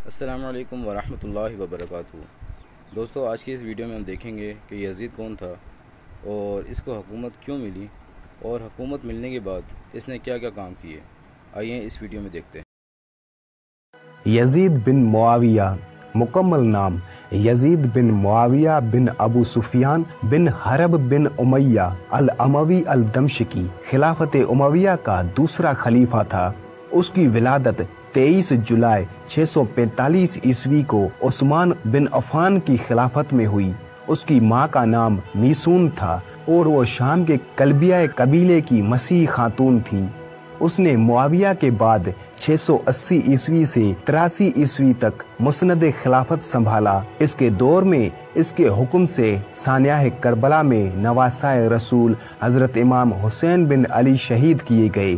السلام علیکم ورحمۃ اللہ وبرکاتہ۔ دوستو، آج کی اس ویڈیو میں ہم دیکھیں گے کہ یزید کون تھا اور اس کو حکومت کیوں ملی اور حکومت ملنے کے بعد اس نے کیا کیا کام کیے۔ آئیے اس ویڈیو میں دیکھتے ہیں۔ یزید بن معاویہ، مکمل نام یزید بن معاویہ بن ابو سفیان بن حرب بن امیہ الاموی الدمشقی، خلافت امویہ کا دوسرا خلیفہ تھا۔ اس کی ولادت 23 جولائی 645 عیسوی کو عثمان بن عفان کی خلافت میں ہوئی۔ اس کی ماں کا نام میسون تھا اور وہ شام کے کلبیہ قبیلے کی مسیحی خاتون تھی۔ اس نے معاویہ کے بعد 680 عیسوی سے 83 عیسوی تک مسند خلافت سنبھالا۔ اس کے دور میں اس کے حکم سے سانحہ کربلا میں نواسۂ رسول حضرت امام حسین بن علی شہید کیے گئے۔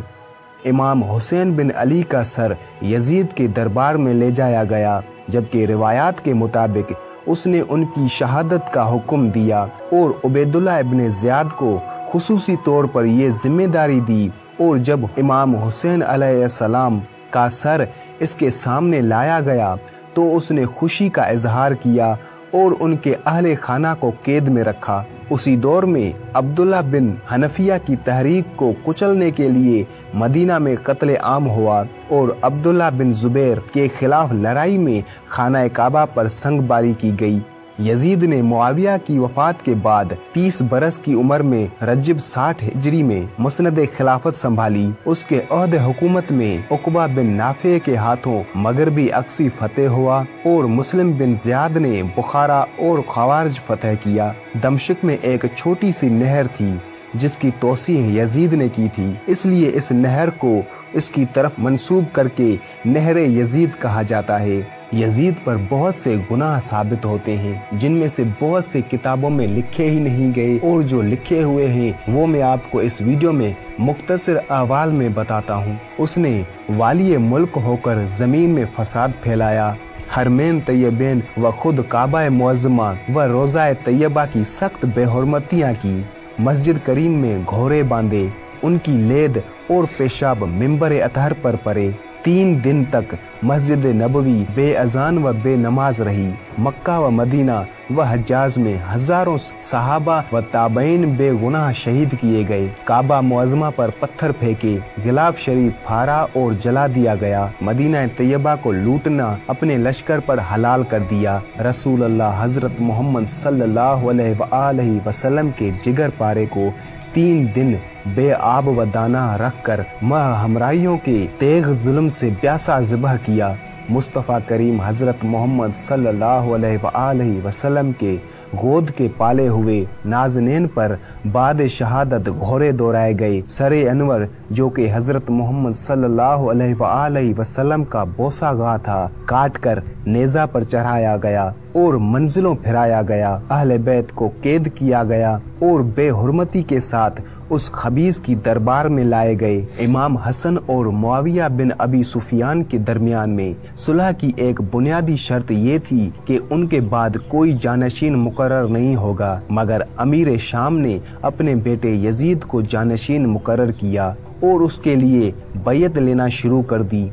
امام حسین بن علی کا سر یزید کے دربار میں لے جایا گیا، جبکہ روایات کے مطابق اس نے ان کی شہادت کا حکم دیا اور عبیداللہ ابن زیاد کو خصوصی طور پر یہ ذمہ داری دی، اور جب امام حسین علیہ السلام کا سر اس کے سامنے لایا گیا تو اس نے خوشی کا اظہار کیا اور ان کے اہل خانہ کو قید میں رکھا۔ اسی دور میں عبداللہ بن حنفیہ کی تحریک کو کچلنے کے لیے مدینہ میں قتل عام ہوا اور عبداللہ بن زبیر کے خلاف لڑائی میں خانہ کعبہ پر سنگ باری کی گئی۔ یزید نے معاویہ کی وفات کے بعد 30 برس کی عمر میں رجب 60 ہجری میں مسند خلافت سنبھالی۔ اس کے عہد حکومت میں عقبہ بن نافع کے ہاتھوں مغربی اقصی فتح ہوا اور مسلم بن زیاد نے بخارا اور خوارج فتح کیا۔ دمشق میں ایک چھوٹی سی نہر تھی جس کی توسیع یزید نے کی تھی، اس لیے اس نہر کو اس کی طرف منسوب کر کے نہر یزید کہا جاتا ہے۔ یزید پر بہت سے گناہ ثابت ہوتے ہیں جن میں سے بہت سے کتابوں میں لکھے ہی نہیں گئے، اور جو لکھے ہوئے ہیں وہ میں آپ کو اس ویڈیو میں مختصر احوال میں بتاتا ہوں۔ اس نے والی ملک ہو کر زمین میں فساد پھیلایا، حرمین طیبین و خود کعبہ معظمہ و روضہ طیبہ کی سخت بے حرمتیاں کی، مسجد کریم میں گھوڑے باندھے، ان کی لید اور پیشاب ممبر اطہر پر پڑے۔ 3 دن تک مسجد نبوی بے اذان و بے نماز رہی۔ مکہ و مدینہ و حجاز میں ہزاروں صحابہ و تابعین بے گناہ شہید کیے گئے۔ کعبہ معظمہ پر پتھر پھینکے، غلاف شریف پھاڑا اور جلا دیا گیا۔ مدینہ طیبہ کو لوٹنا اپنے لشکر پر حلال کر دیا۔ رسول اللہ حضرت محمد صلی اللہ علیہ وآلہ وسلم کے جگر پارے کو 3 دن بے آب و دانہ رکھ کر ماہ ہمراہیوں کے تیغ ظلم سے پیاسا ذبح کیا۔ مصطفیٰ کریم حضرت محمد صلی اللہ علیہ وآلہ وسلم کے گود کے پالے ہوئے نازنین پر بعد شہادت گھوڑے دوڑائے گئے۔ سر انور جو کہ حضرت محمد صلی اللہ علیہ وآلہ وسلم کا بوسہ گاہ تھا، کاٹ کر نیزہ پر چڑھایا گیا اور منزلوں پھرایا گیا۔ اہل بیت کو قید کیا گیا اور بے حرمتی کے ساتھ اس خبیث کی دربار میں لائے گئے۔ امام حسن اور معاویہ بن ابی سفیان کے درمیان میں صلح کی ایک بنیادی شرط یہ تھی کہ ان کے بعد کوئی جانشین مقرر نہیں ہوگا، مگر امیر شام نے اپنے بیٹے یزید کو جانشین مقرر کیا اور اس کے لیے بیعت لینا شروع کر دی۔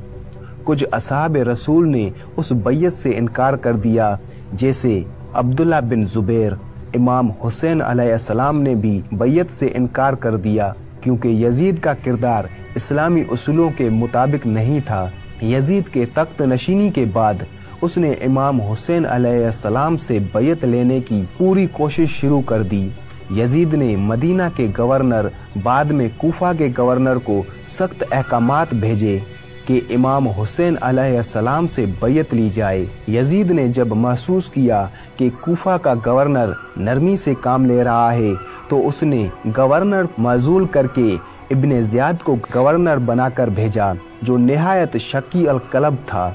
کچھ اصحاب رسول نے اس بیعت سے انکار کر دیا، جیسے عبداللہ بن زبیر۔ امام حسین علیہ السلام نے بھی بیعت سے انکار کر دیا کیونکہ یزید کا کردار اسلامی اصولوں کے مطابق نہیں تھا۔ یزید کے تخت نشینی کے بعد اس نے امام حسین علیہ السلام سے بیعت لینے کی پوری کوشش شروع کر دی۔ یزید نے مدینہ کے گورنر، بعد میں کوفہ کے گورنر کو سخت احکامات بھیجے کہ امام حسین علیہ السلام سے بیعت لی جائے۔ یزید نے جب محسوس کیا کہ کوفہ کا گورنر نرمی سے کام لے رہا ہے تو اس نے گورنر معزول کر کے ابن زیاد کو گورنر بنا کر بھیجا، جو نہایت شکی القلب تھا۔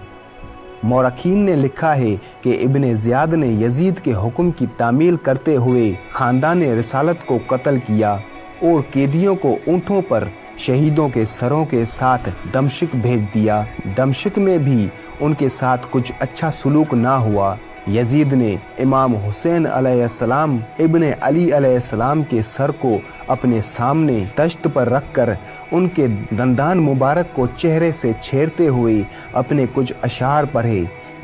مورخین نے لکھا ہے کہ ابن زیاد نے یزید کے حکم کی تعمیل کرتے ہوئے خاندان رسالت کو قتل کیا اور قیدیوں کو اونٹوں پر شہیدوں کے سروں کے ساتھ دمشق بھیج دیا۔ دمشق میں بھی ان کے ساتھ کچھ اچھا سلوک نہ ہوا۔ یزید نے امام حسین علیہ السلام ابن علی علیہ السلام کے سر کو اپنے سامنے تشت پر رکھ کر ان کے دندان مبارک کو چہرے سے چھیڑتے ہوئے اپنے کچھ اشعار پڑھے،